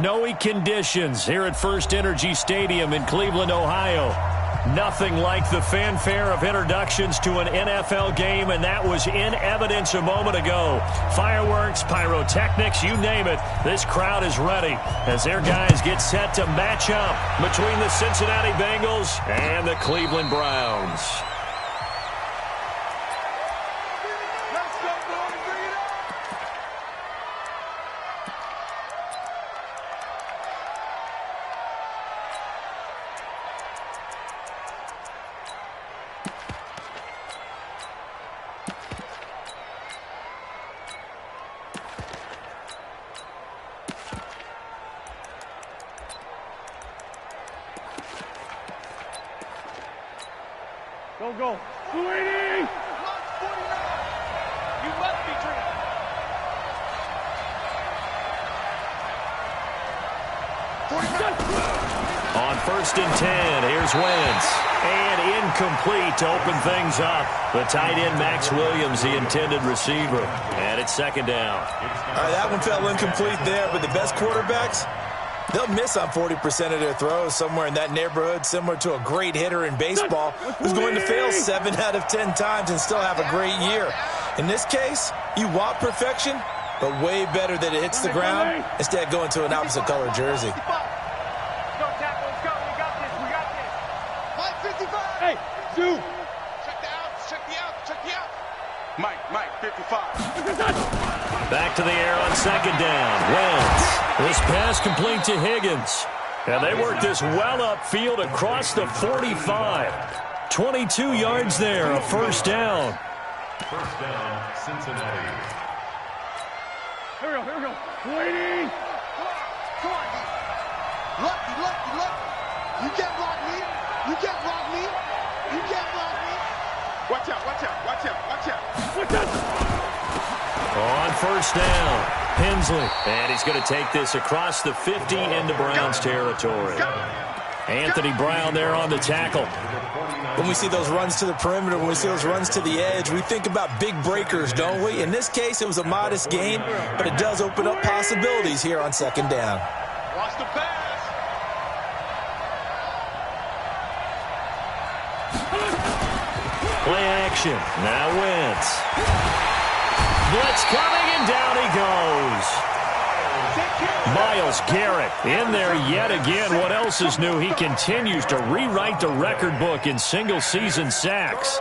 Snowy conditions here at First Energy Stadium in Cleveland, Ohio. Nothing like the fanfare of introductions to an NFL game, and that was in evidence a moment ago. Fireworks, pyrotechnics, you name it. This crowd is ready as their guys get set to match up between the Cincinnati Bengals and the Cleveland Browns. Go. 280! You must be dreaming. On 1st and 10, here's Wentz. And incomplete to open things up. The tight end, Max Williams, the intended receiver. And it's 2nd down. All right, that one fell incomplete there, but the best quarterbacks, they'll miss on 40% of their throws, somewhere in that neighborhood, similar to a great hitter in baseball who's going to fail 7 out of 10 times and still have a great year. In this case, you want perfection, but way better that it hits the ground instead of going to an opposite color jersey. Hey, Zoo! Check the out. Mike, 55. Back to the air on 2nd down. Wentz. This pass complete to Higgins. And they work this well upfield across the 45. 22 yards there, a 1st down. First down, Cincinnati. Here we go. Waiting. Come on. Lucky. You can't block me. Watch out. On 1st down, Hensley. And he's going to take this across the 50 into Browns territory. Anthony Brown there on the tackle. When we see those runs to the perimeter, when we see those runs to the edge, we think about big breakers, don't we? In this case, it was a modest gain, but it does open up possibilities here on 2nd down. Watch the pass. Play action. Now Wentz. Blitz coming, and down he goes. Myles Garrett in there yet again. What else is new? He continues to rewrite the record book in single-season sacks.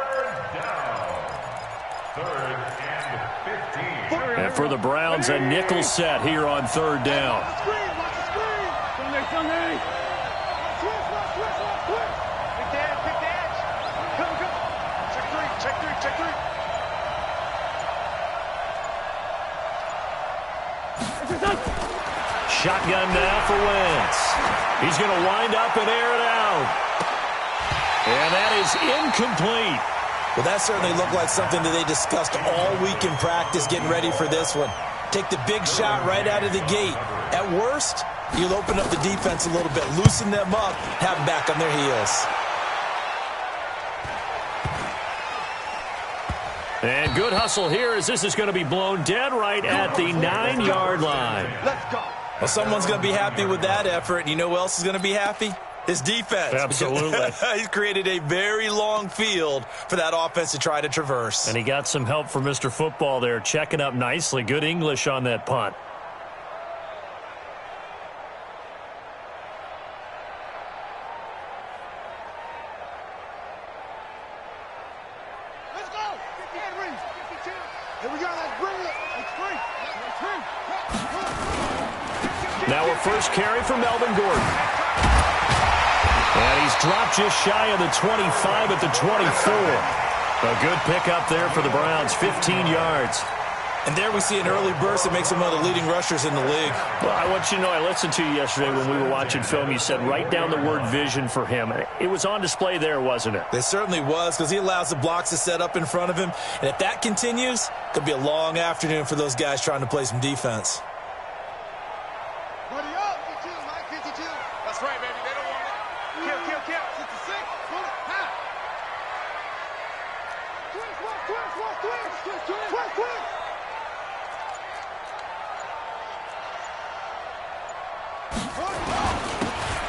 And for the Browns, a nickel set here on 3rd down. Sunday. Check three. Shotgun now for Wentz. He's going to wind up and air it out. And that is incomplete. Well, that certainly looked like something that they discussed all week in practice getting ready for this one. Take the big shot right out of the gate. At worst, you'll open up the defense a little bit, loosen them up, have them back on their heels. And good hustle here as this is going to be blown dead right at the 9-yard line. Let's go. Well, someone's going to be happy with that effort. You know who else is going to be happy? His defense. Absolutely. He's created a very long field for that offense to try to traverse. And he got some help from Mr. Football there, checking up nicely. Good English on that punt. Let's go. Here we go. Let's bring it. It's free. Now a first carry for Melvin Gordon. And he's dropped just shy of the 25 at the 24. A good pickup there for the Browns, 15 yards. And there we see an early burst that makes him one of the leading rushers in the league. Well, I want you to know, I listened to you yesterday when we were watching film. You said write down the word vision for him. It was on display there, wasn't it? It certainly was, because he allows the blocks to set up in front of him. And if that continues, it could be a long afternoon for those guys trying to play some defense. Buddy up. 52, Mike, 52. That's right, baby. They don't want it. Kill. 66. Pull it. Ha. Twist.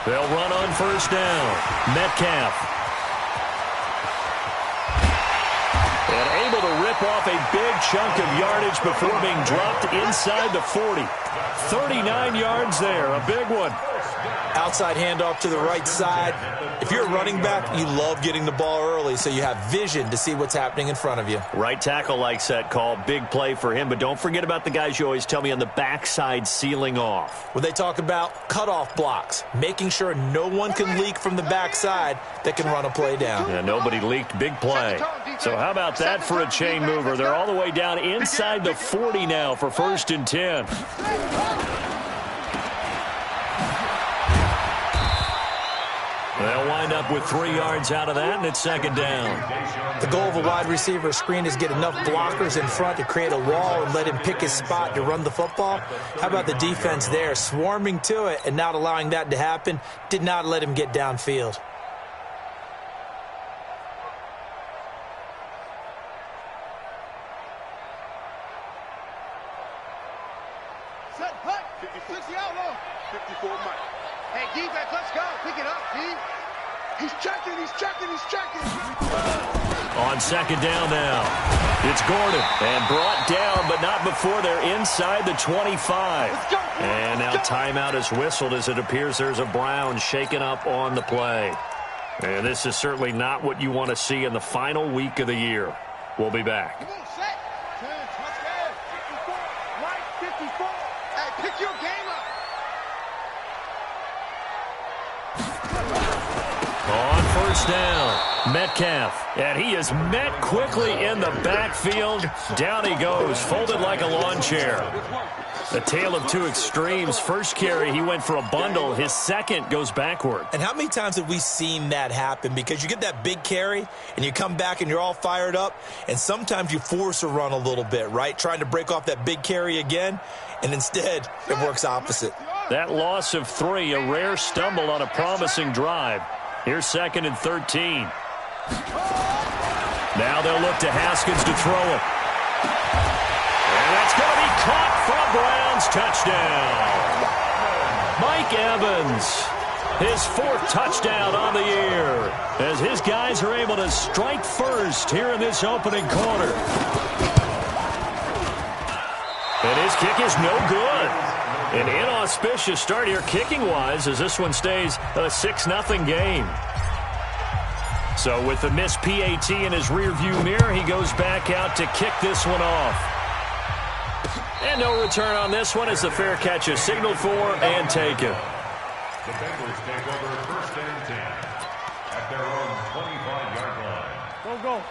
They'll run on first down. Metcalf. And able to rip off a big chunk of yardage before being dropped inside the 40. 39 yards there, a big one. Outside handoff to the right side. If you're a running back, you love getting the ball early so you have vision to see what's happening in front of you. Right tackle likes that call. Big play for him, but don't forget about the guys you always tell me on the backside sealing off. When they talk about cutoff blocks, making sure no one can leak from the backside that can run a play down. Yeah, nobody leaked. Big play. So how about that for a chain mover? They're all the way down inside the 40 now for 1st and 10. They'll wind up with 3 yards out of that, and it's 2nd down. The goal of a wide receiver screen is get enough blockers in front to create a wall and let him pick his spot to run the football. How about the defense there, swarming to it and not allowing that to happen? Did not let him get downfield. Set, hut, 60 outlaw. 54 Mike. Hey, defense, let's go. Pick it up, D. He's checking, he's checking, he's checking. On 2nd down now. It's Gordon. And brought down, but not before they're inside the 25. Let's go. And now timeout is whistled as it appears there's a Brown shaken up on the play. And this is certainly not what you want to see in the final week of the year. We'll be back. Come on, set. 10, touchdown. 54. Right, 54. Hey, pick your game up. On first down, Metcalf. And he is met quickly in the backfield. Down he goes, folded like a lawn chair. The tale of two extremes. First carry, he went for a bundle. His second goes backward. And how many times have we seen that happen? Because you get that big carry, and you come back, and you're all fired up, and sometimes you force a run a little bit, right? Trying to break off that big carry again, and instead it works opposite. That loss of 3, a rare stumble on a promising drive. Here's 2nd and 13. Now they'll look to Haskins to throw it. And that's going to be caught for a Browns touchdown. Mike Evans, his 4th touchdown on the year, as his guys are able to strike first here in this opening quarter. And his kick is no good. An inauspicious start here kicking-wise as this one stays a 6-0 game. So with the missed PAT in his rearview mirror, he goes back out to kick this one off. And no return on this one as the fair catch is signaled for and taken. The Bengals take over 1st and 10 at their own 25-yard line.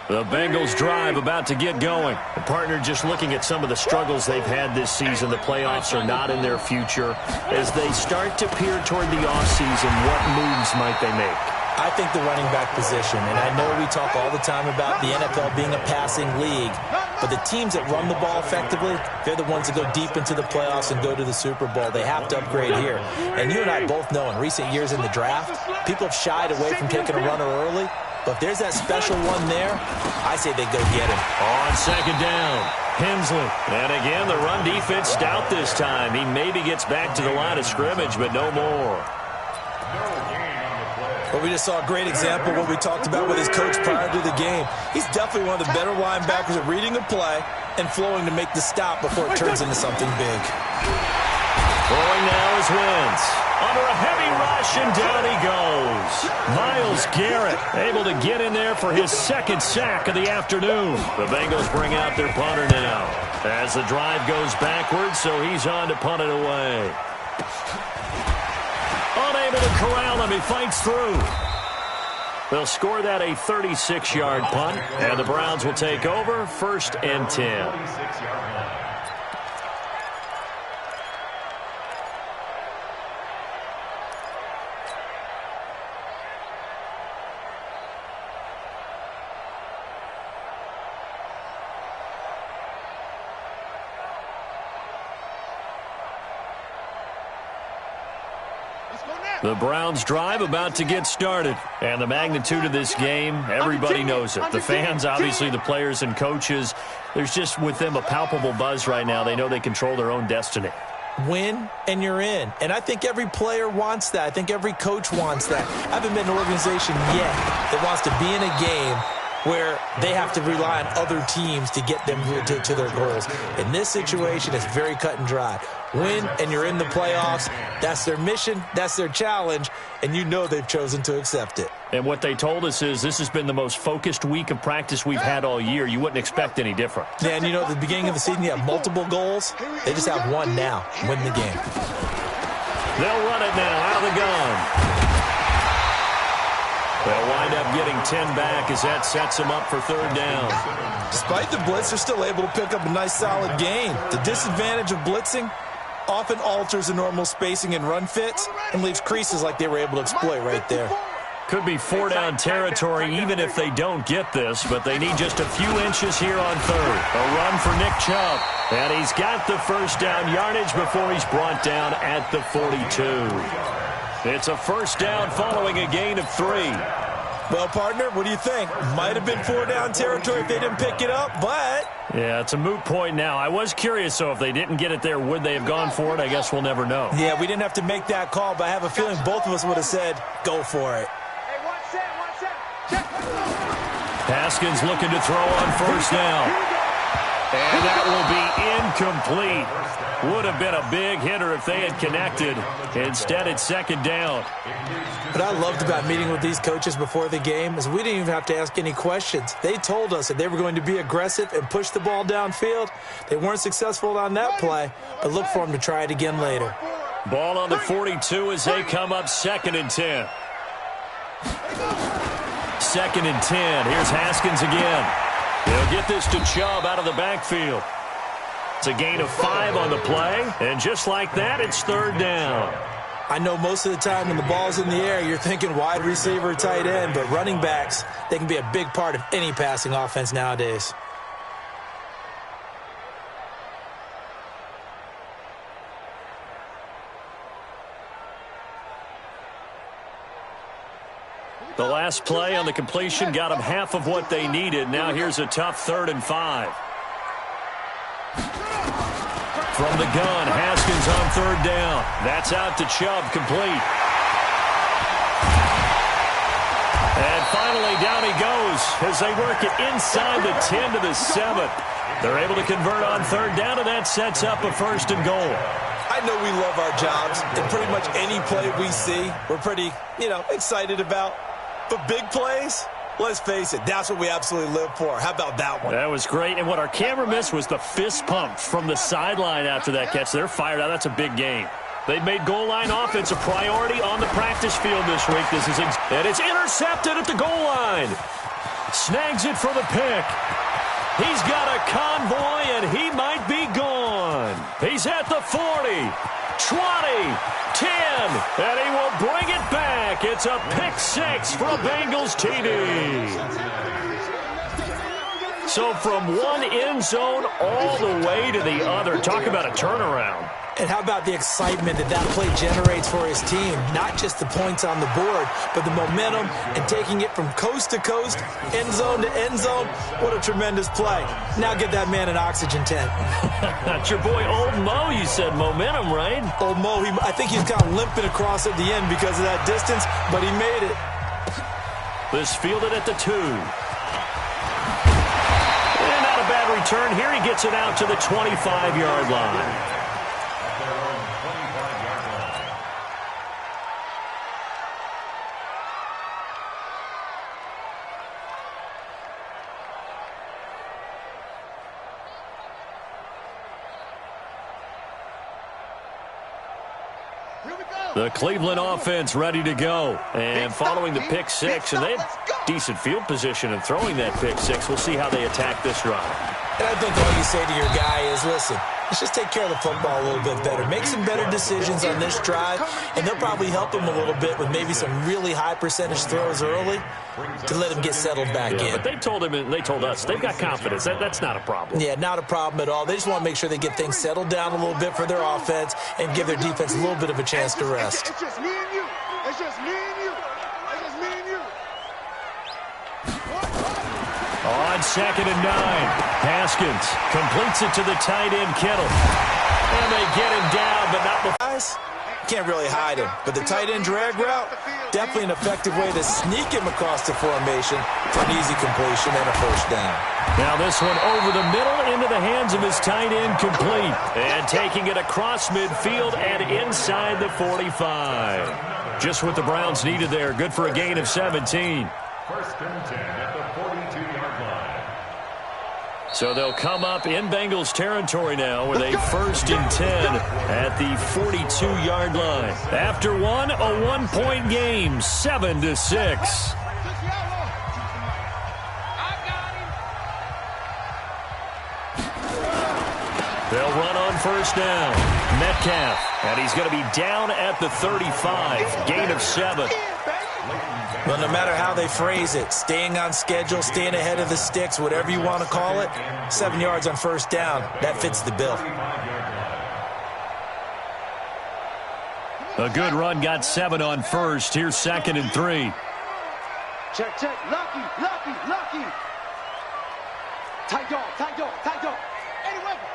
The Bengals drive about to get going. The partner just looking at some of the struggles they've had this season. The playoffs are not in their future. As they start to peer toward the offseason, what moves might they make? I think the running back position, and I know we talk all the time about the NFL being a passing league, but the teams that run the ball effectively, they're the ones that go deep into the playoffs and go to the Super Bowl. They have to upgrade here. And you and I both know in recent years in the draft, people have shied away from taking a runner early, but if there's that special one there, I say they go get him. On 2nd down, Hensley. And again, the run defense stout this time. He maybe gets back to the line of scrimmage, but no more. But we just saw a great example of what we talked about with his coach prior to the game. He's definitely one of the better linebackers at reading a play and flowing to make the stop before it turns into something big. Throwing now is Wentz. Under a heavy rush, and down he goes. Myles Garrett able to get in there for his 2nd sack of the afternoon. The Bengals bring out their punter now as the drive goes backwards, so he's on to punt it away. Unable to corral him, he fights through. They'll score that a 36-yard punt, and the Browns will take over 1st and 10. The Browns drive about to get started. And the magnitude of this game, everybody knows it. The fans, obviously the players and coaches, there's just with them a palpable buzz right now. They know they control their own destiny. Win, and you're in. And I think every player wants that. I think every coach wants that. I haven't been in an organization yet that wants to be in a game where they have to rely on other teams to get them to their goals. In this situation, it's very cut and dry. Win, and you're in the playoffs. That's their mission. That's their challenge. And you know they've chosen to accept it. And what they told us is this has been the most focused week of practice we've had all year. You wouldn't expect any different. Yeah, and you know, at the beginning of the season, you have multiple goals. They just have one now. Win the game. They'll run it now out of the gun. They'll wind up getting 10 back as that sets them up for third down. Despite the blitz, they're still able to pick up a nice, solid gain. The disadvantage of blitzing often alters the normal spacing and run fits and leaves creases like they were able to exploit right there. Could be 4-down territory even if they don't get this, but they need just a few inches here on third. A run for Nick Chubb, and he's got the first down yardage before he's brought down at the 42. It's a first down following a gain of 3. Well, partner, what do you think? Might have been 4-down territory if they didn't pick it up, but... Yeah, it's a moot point now. I was curious, so if they didn't get it there, would they have gone for it? I guess we'll never know. Yeah, we didn't have to make that call, but I have a feeling both of us would have said, go for it. Haskins looking to throw on first down. And that will be incomplete. Would have been a big hitter if they had connected. Instead, it's second down. What I loved about meeting with these coaches before the game is we didn't even have to ask any questions. They told us that they were going to be aggressive and push the ball downfield. They weren't successful on that play, but look for them to try it again later. Ball on the 42 as they come up 2nd and 10. 2nd and 10. Here's Haskins again. He'll get this to Chubb out of the backfield. It's a gain of 5 on the play, and just like that, it's third down. I know most of the time when the ball's in the air, you're thinking wide receiver, tight end, but running backs, they can be a big part of any passing offense nowadays. The last play on the completion got them half of what they needed. Now here's a tough 3rd and 5. From the gun, Haskins on third down. That's out to Chubb, complete. And finally, down he goes as they work it inside the 10 to the 7. They're able to convert on third down, and that sets up a 1st and goal. I know we love our jobs, and pretty much any play we see, we're pretty, excited about. But big plays, let's face it, that's what we absolutely live for. How about that one? That was great. And what our camera missed was the fist pump from the sideline after that catch. They're fired out. That's a big game. They've made goal line offense a priority on the practice field this week. And it's intercepted at the goal line. Snags it for the pick. He's got a convoy, and he might be gone. He's at the 40, 20, 10, and he will bring it back. It's a pick 6 for a Bengals TD. So from one end zone all the way to the other. Talk about a turnaround. And how about the excitement that play generates for his team? Not just the points on the board, but the momentum and taking it from coast to coast, end zone to end zone. What a tremendous play. Now get that man an oxygen tent. That's your boy Old Mo. You said momentum, right? Old Mo, I think he's kind of limping across at the end because of that distance, but he made it. This fielded at the 2. And not a bad return. Here he gets it out to the 25-yard line. The Cleveland offense ready to go. And following the pick 6, and they had decent field position in throwing that pick 6. We'll see how they attack this drive. And I think all you say to your guy is, listen, let's just take care of the football a little bit better. Make some better decisions on this drive, and they'll probably help him a little bit with maybe some really high percentage throws early to let him get settled back in. But they told him and they told us they've got confidence. That's not a problem. Yeah, not a problem at all. They just want to make sure they get things settled down a little bit for their offense and give their defense a little bit of a chance to rest. It's just me and you. It's just me and you. It's just me and you. On 2nd and 9, Haskins completes it to the tight end, Kittle. And they get him down, but not before. Guys, can't really hide him, but the tight end drag route, definitely an effective way to sneak him across the formation for an easy completion and a first down. Now this one over the middle into the hands of his tight end, complete. And taking it across midfield and inside the 45. Just what the Browns needed there. Good for a gain of 17. First and 10 at the 42-yard line. So they'll come up in Bengals territory now with a first and 10 at the 42-yard line. After one, a one-point game, 7-6. They'll run on first down. Metcalf, and he's going to be down at the 35, gain of 7. Well, no matter how they phrase it, staying on schedule, staying ahead of the sticks, whatever you want to call it, 7 yards on first down, that fits the bill. A good run got 7 on first. Here's second and 3. Check, check. Lucky, lucky, lucky. Tight dog, tight dog, tight dog. Any weapon.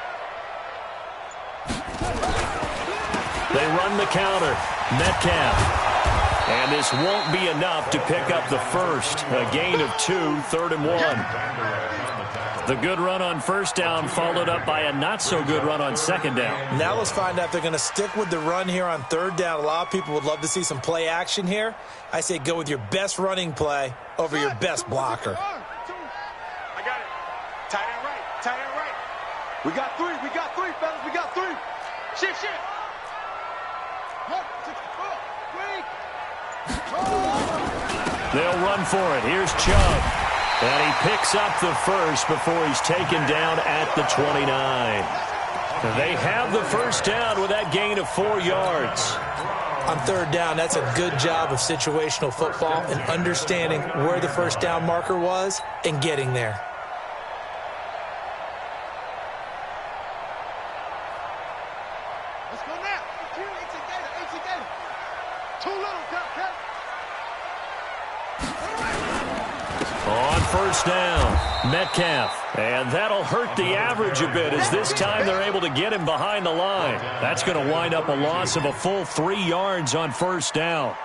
They run the counter. Metcalf. And this won't be enough to pick up the first. A gain of 2, 3rd and 1. The good run on first down followed up by a not-so-good run on second down. Now let's find out if they're going to stick with the run here on third down. A lot of people would love to see some play action here. I say go with your best running play over your best blocker. I got it. Tight end right, tight end right. We got three, fellas, we got 3. Shit, shit. They'll run for it. Here's Chubb. And he picks up the first before he's taken down at the 29. They have the first down with that gain of 4 yards. On third down, that's a good job of situational football and understanding where the first down marker was and getting there. Let's go now. It's a gator. Too little, cut. On first down, Metcalf. And that'll hurt the average a bit as this time they're able to get him behind the line. That's going to wind up a loss of a full 3 yards on first down.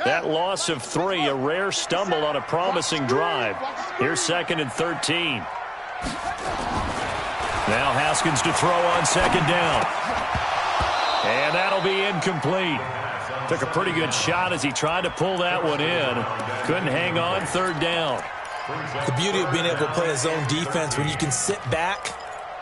That loss of 3, a rare stumble on a promising drive. Here's second and 13. Now Haskins to throw on second down. And that'll be incomplete. Took a pretty good shot as he tried to pull that one in. Couldn't hang on third down. The beauty of being able to play a zone defense when you can sit back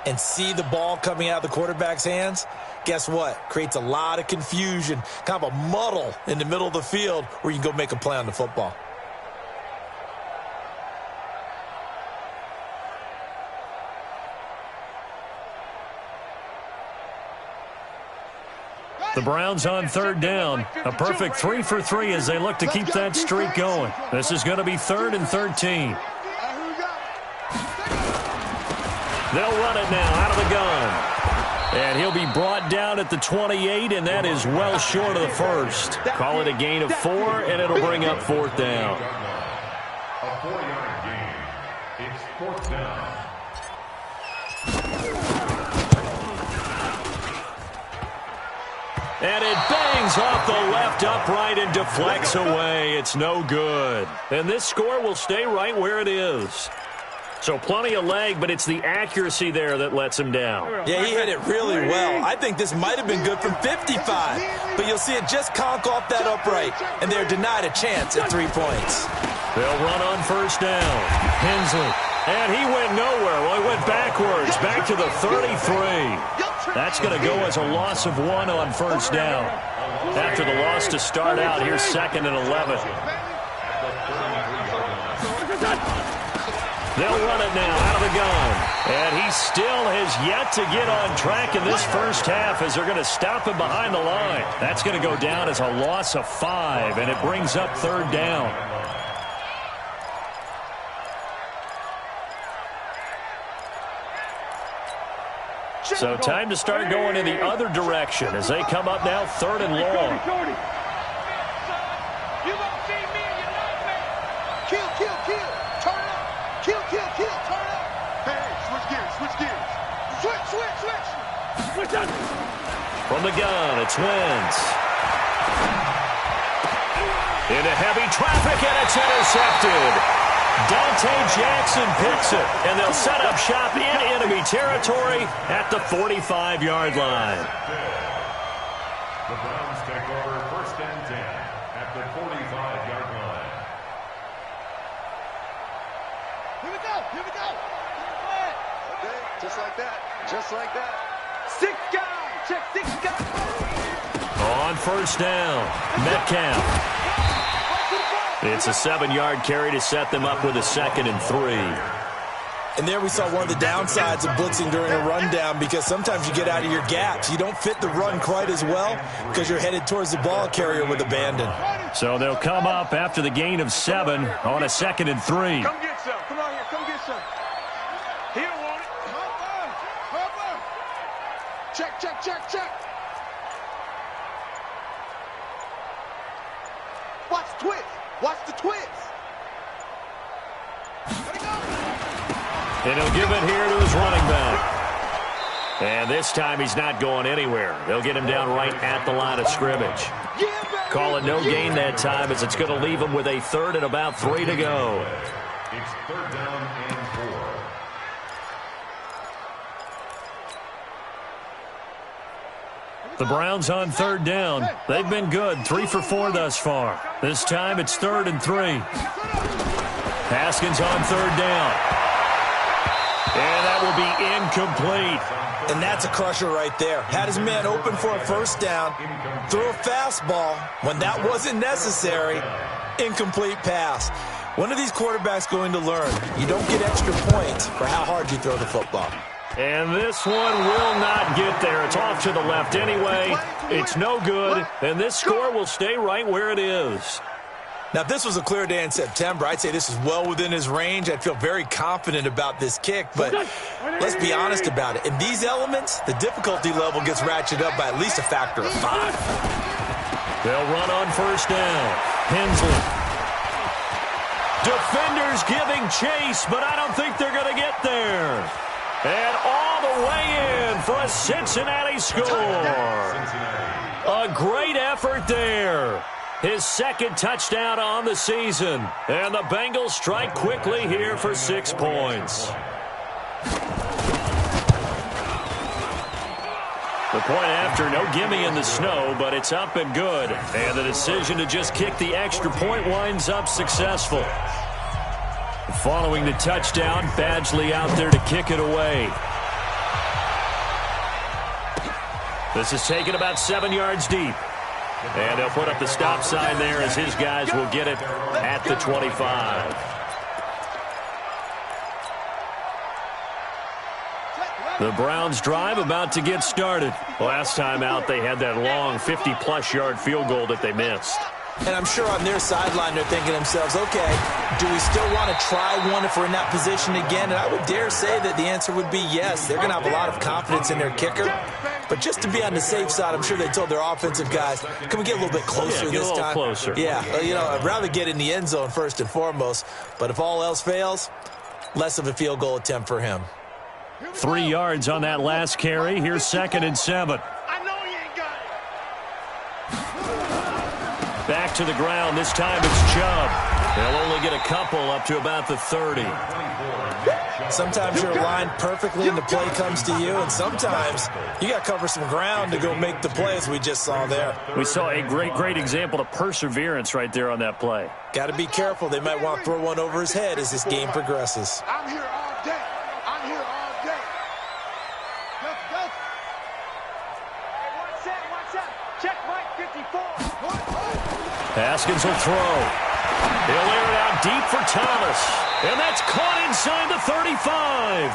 and see the ball coming out of the quarterback's hands, guess what? Creates a lot of confusion, kind of a muddle in the middle of the field where you can go make a play on the football. The Browns on third down. A perfect 3 for 3 as they look to keep that streak going. This is going to be 3rd and 13. They'll run it now out of the gun. And he'll be brought down at the 28, and that is well short of the first. Call it a gain of 4, and it'll bring up 4th down. A 4-yard gain. It's 4th down. And it bangs off the left upright and deflects away. It's no good. And this score will stay right where it is. So plenty of leg, but it's the accuracy there that lets him down. Yeah, he hit it really well. I think this might have been good from 55. But you'll see it just conk off that upright, and they're denied a chance at 3 points. They'll run on first down. Hensley. And he went nowhere. Well, he went backwards, back to the 33. That's going to go as a loss of 1 on first down. After the loss to start out, here's 2nd and 11. They'll run it now out of the gun. And he still has yet to get on track in this first half as they're going to stop him behind the line. That's going to go down as a loss of 5, and it brings up 3rd down. So time to start going in the other direction as they come up now 3rd and long. Kill. Switch gears. Switch. From the gun, it's Wentz. Into heavy traffic, and it's intercepted. Dante Jackson picks it, and they'll set up shop in enemy territory at the 45-yard line. The Browns take over 1st and 10 at the 45-yard line. Here we go. Okay, just like that. 6 guys. Check 6 guys. On 1st down, Metcalf. It's a 7-yard carry to set them up with a 2nd and 3. And there we saw one of the downsides of blitzing during a rundown, because sometimes you get out of your gaps. You don't fit the run quite as well because you're headed towards the ball carrier with abandon. So they'll come up after the gain of 7 on a 2nd and 3. Come get some. Come on here. Come get some. He don't want it. Come on. Check. Watch the twist. And he'll give it here to his running back. And this time he's not going anywhere. They'll get him down right at the line of scrimmage. Call it no gain that time, as it's going to leave him with a 3rd and about 3 to go. It's 3rd down and 4. The Browns on 3rd down. They've been good, 3 for 4 thus far. This time it's 3rd and 3. Haskins on 3rd down. And that will be incomplete. And that's a crusher right there. Had his man open for a 1st down, threw a fastball when that wasn't necessary. Incomplete pass. When are these quarterbacks going to learn? You don't get extra points for how hard you throw the football. And this one will not get there. It's off to the left anyway. It's no good, and this score will stay right where it is. Now, if this was a clear day in September, I'd say this is well within his range. I'd feel very confident about this kick, but let's be honest about it. In these elements, the difficulty level gets ratcheted up by at least a factor of 5. They'll run on 1st down. Hensley. Defenders giving chase, but I don't think they're going to get there. And all the way in for a Cincinnati score. A great effort there. His 2nd touchdown on the season. And the Bengals strike quickly here for 6 points. The point after, no gimme in the snow, but it's up and good. And the decision to just kick the extra point winds up successful. Following the touchdown, Badgley out there to kick it away. This is taken about 7 yards deep. And they'll put up the stop sign there as his guys will get it at the 25. The Browns drive about to get started. Last time out, they had that long 50-plus yard field goal that they missed. And I'm sure on their sideline they're thinking to themselves, okay, do we still want to try one if we're in that position again? And I would dare say that the answer would be yes. They're going to have a lot of confidence in their kicker. But just to be on the safe side, I'm sure they told their offensive guys, can we get a little bit closer this time? Closer. Yeah, I'd rather get in the end zone first and foremost. But if all else fails, less of a field goal attempt for him. 3 yards on that last carry. Here's 2nd and 7. Back to the ground. This time it's Chubb. They'll only get a couple up to about the 30. Sometimes you're aligned perfectly and the play comes to you, and sometimes you got to cover some ground to go make the play, as we just saw there. We saw a great example of perseverance right there on that play. Got to be careful. They might want to throw one over his head as this game progresses. I'm here all day. Let's go. Hey, watch out. Check Mike 54. Haskins will throw. He'll air it out deep for Thomas. And that's caught inside the 35.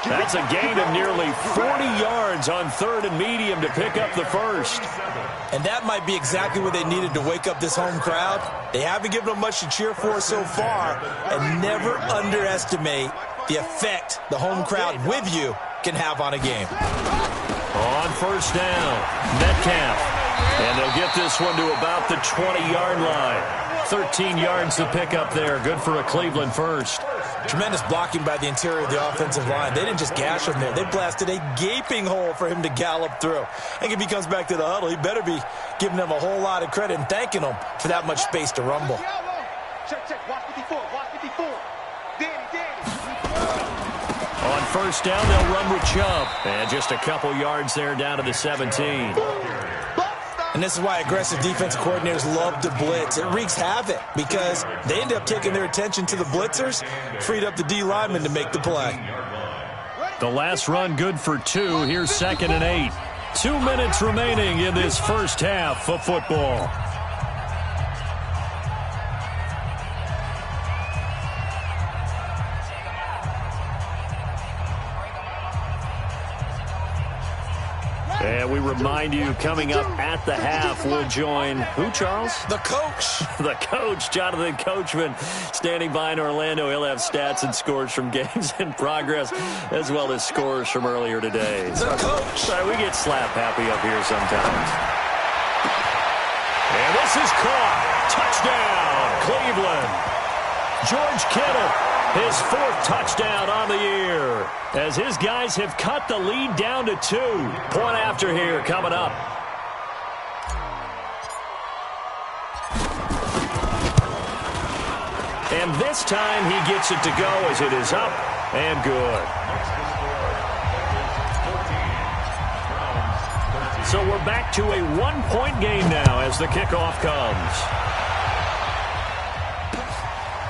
That's a gain of nearly 40 yards on 3rd and medium to pick up the 1st. And that might be exactly what they needed to wake up this home crowd. They haven't given them much to cheer for so far. And never underestimate the effect the home crowd with you can have on a game. On 1st down, Metcalf. And they'll get this one to about the 20-yard line. 13 yards to pick up there. Good for a Cleveland 1st. Tremendous blocking by the interior of the offensive line. They didn't just gash him there. They blasted a gaping hole for him to gallop through. I think if he comes back to the huddle, he better be giving them a whole lot of credit and thanking them for that much space to rumble. Check, watch 54, watch 54. On first down, they'll run with Chubb. And just a couple yards there down to the 17. And this is why aggressive defensive coordinators love to blitz. It wreaks havoc because they end up taking their attention to the blitzers, freed up the D lineman to make the play. The last run good for 2. Here's 2nd and 8. 2 minutes remaining in this first half of football. And we remind you, coming up at the half, we'll join who, Charles? The coach. The coach, Jonathan Coachman, standing by in Orlando. He'll have stats and scores from games in progress, as well as scores from earlier today. The coach. Sorry, we get slap happy up here sometimes. And this is caught. Touchdown, Cleveland. George Kittle, his 4th touchdown on the year, as his guys have cut the lead down to 2. Point after here coming up. And this time he gets it to go as it is up and good. So we're back to a 1-point game now as the kickoff comes.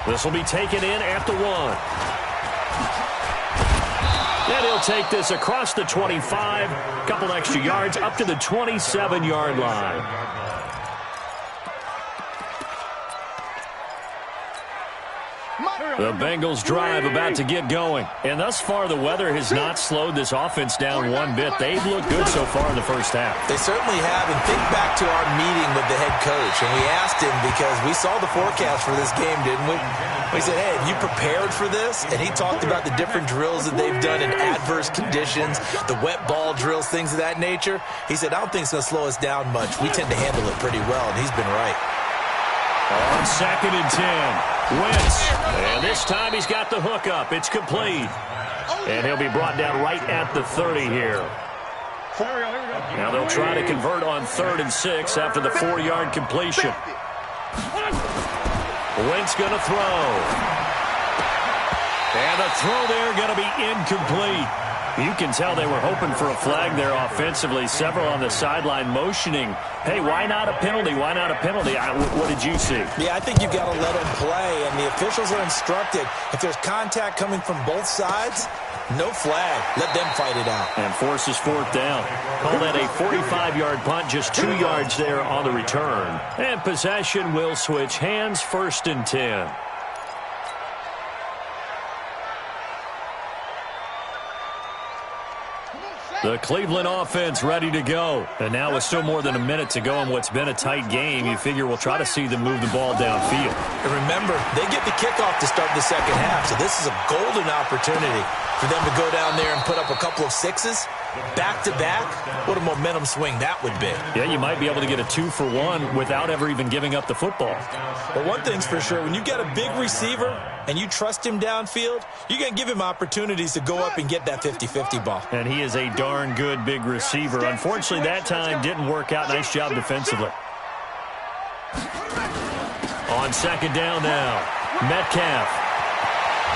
This will be taken in at the 1. And he'll take this across the 25. Couple extra yards up to the 27-yard line. The Bengals drive about to get going. And thus far, the weather has not slowed this offense down one bit. They've looked good so far in the first half. They certainly have. And think back to our meeting with the head coach. And we asked him because we saw the forecast for this game, didn't we? We said, hey, have you prepared for this? And he talked about the different drills that they've done in adverse conditions, the wet ball drills, things of that nature. He said, I don't think it's going to slow us down much. We tend to handle it pretty well, and he's been right. On 2nd and 10, Wentz. And this time he's got the hook up. It's complete. And he'll be brought down right at the 30 here. Now they'll try to convert on 3rd and 6 after the 4-yard completion. Wentz going to throw. And the throw there going to be incomplete. You can tell they were hoping for a flag there offensively. Several on the sideline motioning, hey, why not a penalty? Why not a penalty? What did you see? Yeah, I think you've got to let them play, and the officials are instructed. If there's contact coming from both sides, no flag. Let them fight it out. And forces 4th down. Call that a 45-yard punt, just 2 yards there on the return. And possession will switch hands, 1st and 10. The Cleveland offense ready to go. And now with still more than a minute to go in what's been a tight game, you figure we'll try to see them move the ball downfield. And remember, they get the kickoff to start the second half, so this is a golden opportunity for them to go down there and put up a couple of 6s back-to-back. What a momentum swing that would be. Yeah, you might be able to get a 2-for-1 without ever even giving up the football. But one thing's for sure, when you got a big receiver and you trust him downfield, you're going to give him opportunities to go up and get that 50-50 ball. And he is a darn good big receiver. Unfortunately, that time didn't work out. Nice job defensively. On 2nd down now, Metcalf.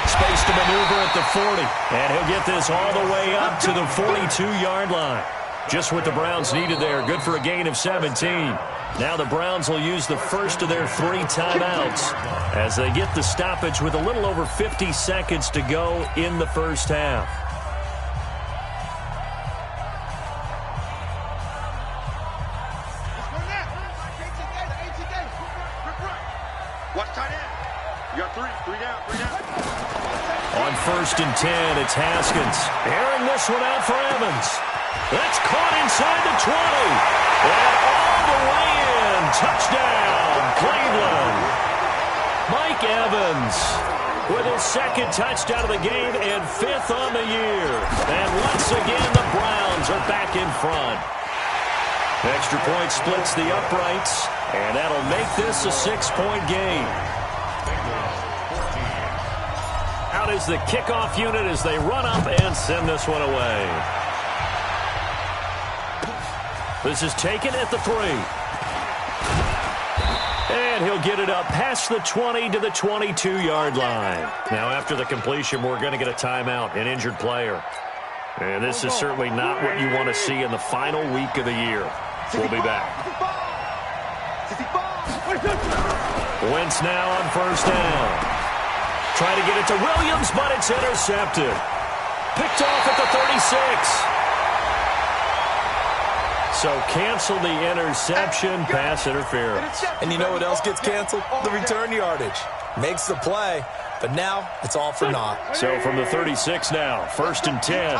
Space to maneuver at the 40. And he'll get this all the way up to the 42-yard line. Just what the Browns needed there. Good for a gain of 17. Now the Browns will use the first of their 3 timeouts as they get the stoppage with a little over 50 seconds to go in the first half. Watch tight end. You got 3 down. On 1st and 10, it's Haskins. Airing this one out for Evans. That's caught inside the 20. And all the way in. Touchdown, Cleveland. Mike Evans with his 2nd touchdown of the game and 5th on the year. And once again, the Browns are back in front. Extra point splits the uprights, and that'll make this a 6-point game. out is the kickoff unit as they run up and send this one away. This is taken at the 3. And he'll get it up past the 20 to the 22-yard line. Now, after the completion, we're going to get a timeout, an injured player. And this is certainly not what you want to see in the final week of the year. We'll be back. Wentz now on first down. Trying to get it to Williams, but it's intercepted. Picked off at the 36. So cancel the interception, pass interference. And you know what else gets canceled? The return yardage. Makes the play, but now it's all for naught. So from the 36 now, 1st and 10.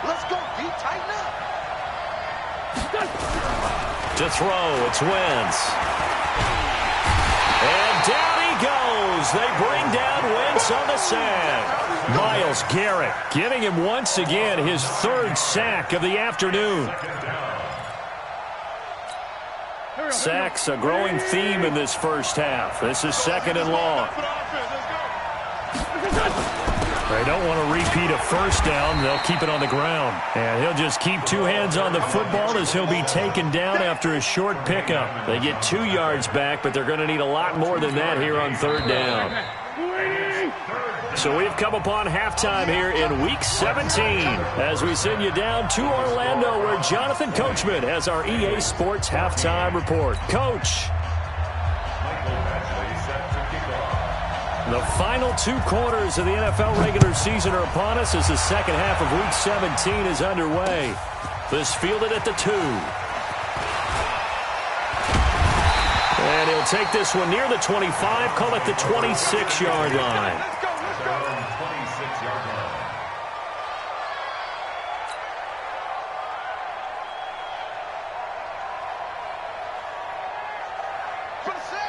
Let's go, D. Tighten up. To throw, it's Wentz. And down he goes. They bring down Wentz on the sack. Myles Garrett giving him once again his 3rd sack of the afternoon. Sacks a growing theme in this first half. This is 2nd and long. They don't want to repeat a first down. They'll keep it on the ground. And he'll just keep 2 hands on the football as he'll be taken down after a short pickup. They get 2 yards back, but they're going to need a lot more than that here on 3rd down. So we've come upon halftime here in Week 17 as we send you down to Orlando where Jonathan Coachman has our EA Sports Halftime Report. Coach. The final 2 quarters of the NFL regular season are upon us as the second half of Week 17 is underway. This fielded at the 2. And he'll take this one near the 25, call it the 26-yard line.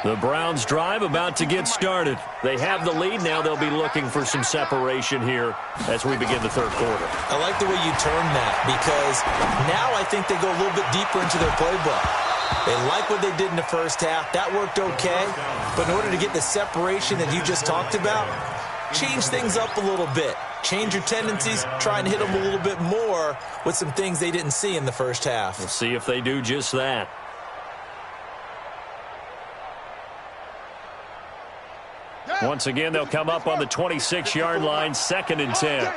The Browns drive about to get started. They have the lead. Now they'll be looking for some separation here as we begin the 3rd quarter. I like the way you turn that because now I think they go a little bit deeper into their playbook. They like what they did in the first half. That worked okay. But in order to get the separation that you just talked about, change things up a little bit. Change your tendencies. Try and hit them a little bit more with some things they didn't see in the first half. We'll see if they do just that. Once again, they'll come up on the 26-yard line, 2nd and 10.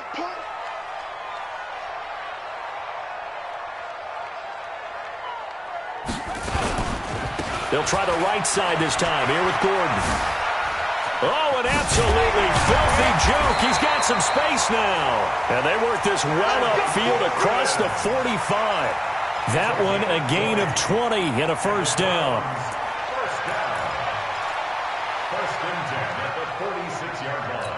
They'll try the right side this time, here with Gordon. Oh, an absolutely filthy juke. He's got some space now. And they work this well upfield across the 45. That one a gain of 20 and a first down. First and 10 at the 46-yard line.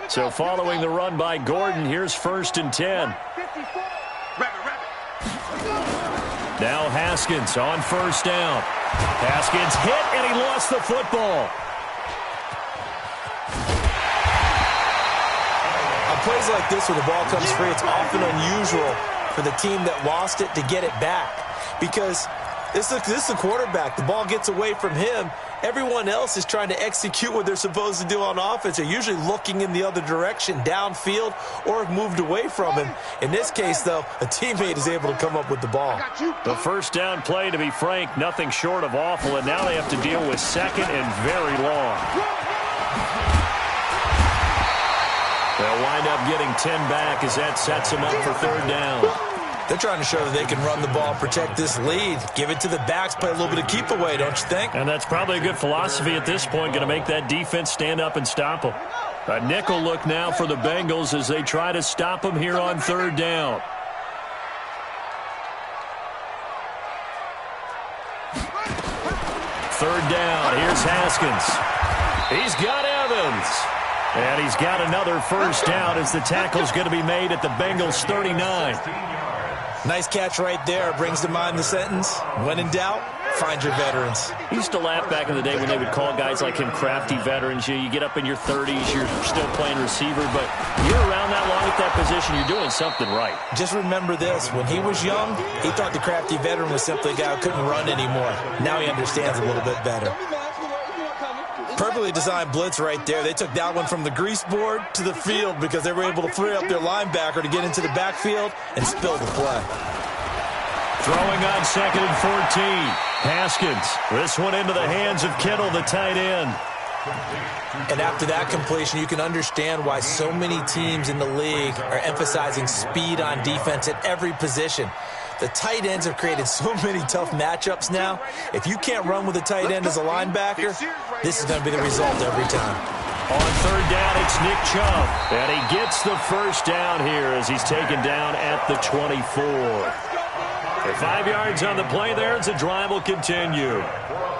So following the run by Gordon, here's 1st and 10. Now Haskins on first down. Haskins hit, and he lost the football. On plays like this where the ball comes free, it's often unusual for the team that lost it to get it back. Because this is the quarterback. The ball gets away from him. Everyone else is trying to execute what they're supposed to do on offense. They're usually looking in the other direction, downfield, or have moved away from him. In this case, though, a teammate is able to come up with the ball. The first down play, to be frank, nothing short of awful, and now they have to deal with 2nd and very long. They'll wind up getting 10 back as that sets them up for 3rd down. They're trying to show that they can run the ball, protect this lead, give it to the backs, play a little bit of keep away, don't you think? And that's probably a good philosophy at this point, going to make that defense stand up and stop them. A nickel look now for the Bengals as they try to stop them here on 3rd down. Third down, here's Haskins. He's got Evans. And he's got another first down as the tackle's going to be made at the Bengals 39. Nice catch right there. Brings to mind the sentence, when in doubt, find your veterans. I used to laugh back in the day when they would call guys like him crafty veterans. You get up in your 30s, you're still playing receiver, but you're around that long at that position, you're doing something right. Just remember this. When he was young, he thought the crafty veteran was simply a guy who couldn't run anymore. Now he understands a little bit better. Perfectly designed blitz right there. They took that one from the grease board to the field because they were able to free up their linebacker to get into the backfield and spill the play. Throwing on 2nd and 14. Haskins. This one into the hands of Kittle, the tight end. And after that completion, you can understand why so many teams in the league are emphasizing speed on defense at every position. The tight ends have created so many tough matchups now. If you can't run with a tight end as a linebacker, this is going to be the result every time. On 3rd down, it's Nick Chubb. And he gets the first down here as he's taken down at the 24. For 5 yards on the play there as the drive will continue.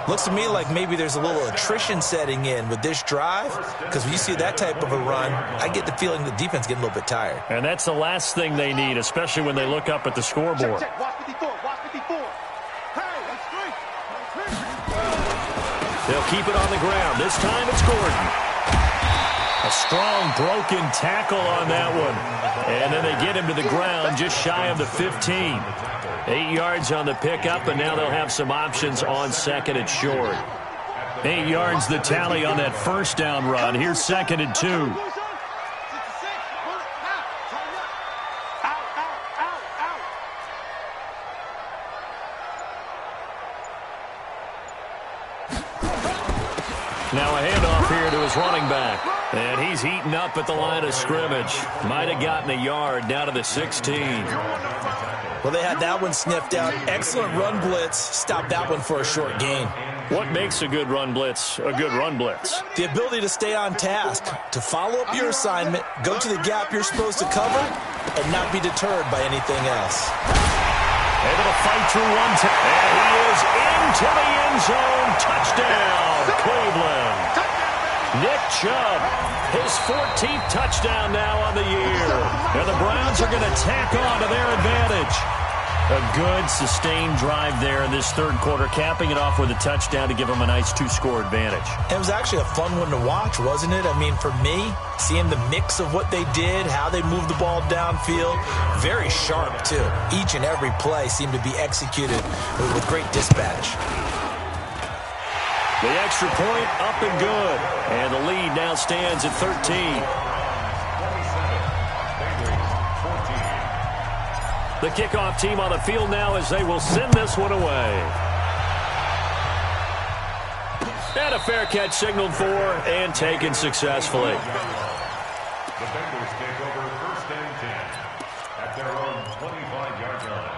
Looks to me like maybe there's a little attrition setting in with this drive, because when you see that type of a run, I get the feeling the defense getting a little bit tired. And that's the last thing they need, especially when they look up at the scoreboard. Check. Watch 54. Watch 54. Hey, that's three. They'll keep it on the ground. This time it's Gordon. A strong broken tackle on that one. And then they get him to the ground just shy of the 15. 8 yards on the pickup, and now they'll have some options on 2nd and short. 8 yards the tally on that first down run. Here's 2nd and 2. Now a handoff here to his running back. And he's heating up at the line of scrimmage. Might have gotten a yard down to the 16. Well, they had that one sniffed out. Excellent run blitz. Stopped that one for a short gain. What makes a good run blitz a good run blitz? The ability to stay on task, to follow up your assignment, go to the gap you're supposed to cover, and not be deterred by anything else. Able to fight through one. And he is into the end zone. Touchdown, Cleveland. Nick Chubb, his 14th touchdown now on the year. And the Browns are going to tack on to their advantage. A good, sustained drive there in this third quarter, capping it off with a touchdown to give them a nice 2-score advantage. It was actually a fun one to watch, wasn't it? I mean, for me, seeing the mix of what they did, how they moved the ball downfield, very sharp, too. Each and every play seemed to be executed with great dispatch. The extra point up and good. And the lead now stands at 13. The kickoff team on the field now as they will send this one away. And a fair catch signaled for and taken successfully. The Bengals take over 1st and 10 at their own 25-yard line.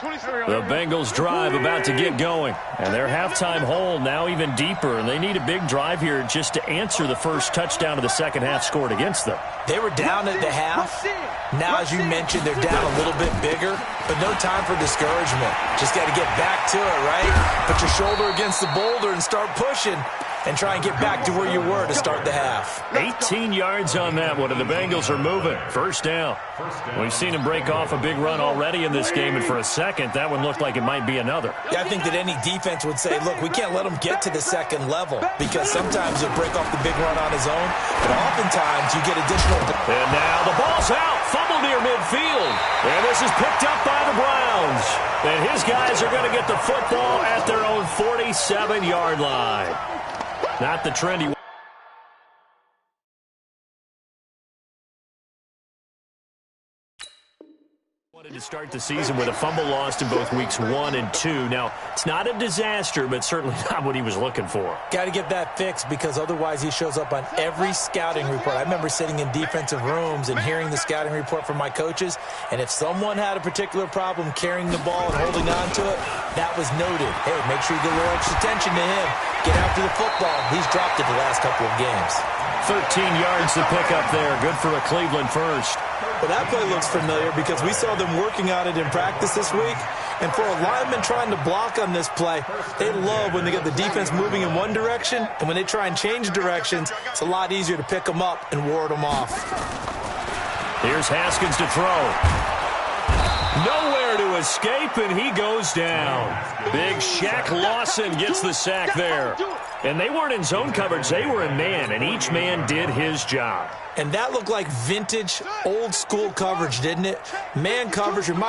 The Bengals drive about to get going. And their halftime hole now even deeper. And they need a big drive here just to answer the first touchdown of the second half scored against them. They were down at the half. Now, as you mentioned, they're down a little bit bigger, but no time for discouragement. Just got to get back to it, right? Put your shoulder against the boulder and start pushing and try and get back to where you were to start the half. 18 yards on that one, and the Bengals are moving. First down. We've seen him break off a big run already in this game, and for a second, that one looked like it might be another. Yeah, I think that any defense would say, look, we can't let him get to the second level, because sometimes he'll break off the big run on his own, but oftentimes you get additional. And now the ball's out. Fumble near midfield. And this is picked up by the Browns. And his guys are going to get the football at their own 47-yard line. Not the trendy. Wanted to start the season with a fumble lost in both weeks 1 and 2. Now, it's not a disaster, but certainly not what he was looking for. Got to get that fixed, because otherwise he shows up on every scouting report. I remember sitting in defensive rooms and hearing the scouting report from my coaches, and if someone had a particular problem carrying the ball and holding on to it, that was noted. Hey, make sure you get a little extra attention to him. Get after the football. He's dropped it the last couple of games. 13 yards to pick up there. Good for a Cleveland first. Well, that play looks familiar because we saw them working on it in practice this week. And for a lineman trying to block on this play, they love when they get the defense moving in one direction. And when they try and change directions, it's a lot easier to pick them up and ward them off. Here's Haskins to throw. Nowhere to escape, and he goes down. Big Shaq Lawson gets the sack there. And they weren't in zone coverage. They were in man, and each man did his job. And that looked like vintage, old-school coverage, didn't it? Man coverage reminded